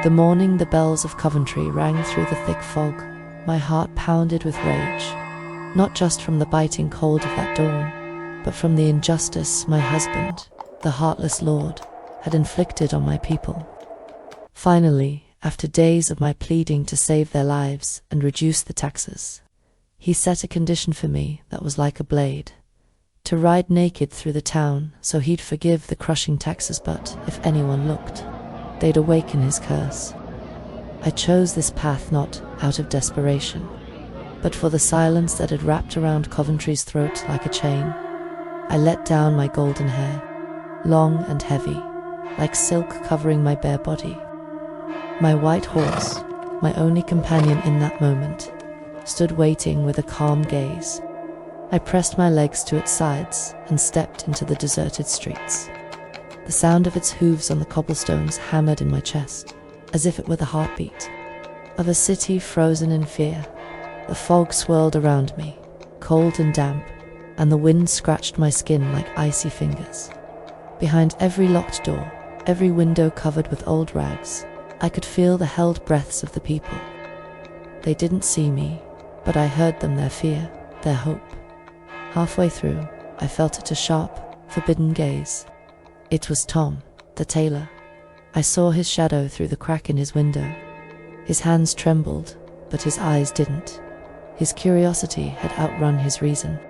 The morning the bells of Coventry rang through the thick fog, my heart pounded with rage, not just from the biting cold of that dawn, but from the injustice my husband, the heartless lord, had inflicted on my people. Finally, after days of my pleading to save their lives and reduce the taxes, he set a condition for me that was like a blade: to ride naked through the town so he'd forgive the crushing taxes, but if anyone looked, they'd awaken his curse. I chose this path not out of desperation, but for the silence that had wrapped around Coventry's throat like a chain. I let down my golden hair, long and heavy, like silk covering my bare body. My white horse, my only companion in that moment, stood waiting with a calm gaze. I pressed my legs to its sides and stepped into the deserted streets. The sound of its hooves on the cobblestones hammered in my chest, as if it were the heartbeat of a city frozen in fear. The fog swirled around me, cold and damp, and the wind scratched my skin like icy fingers. Behind every locked door, every window covered with old rags, I could feel the held breaths of the people. They didn't see me, but I heard them, their fear, their hope. Halfway through, I felt it a sharp, forbidden gaze. It was Tom, the tailor. I saw his shadow through the crack in his window. His hands trembled, but his eyes didn't. His curiosity had outrun his reason.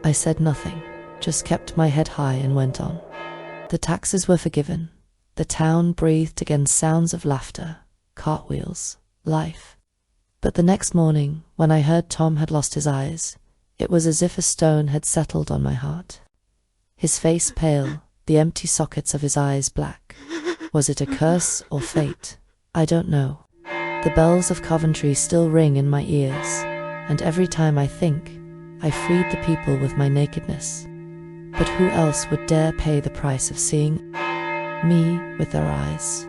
I said nothing, just kept my head high and went on. The taxes were forgiven. The town breathed again sounds of laughter, cartwheels, life. But the next morning, when I heard Tom had lost his eyes, it was as if a stone had settled on my heart. His face pale, the empty sockets of his eyes black. Was it a curse or fate? I don't know. The bells of Coventry still ring in my ears, and every time I think, I freed the people with my nakedness. But who else would dare pay the price of seeing me with their eyes?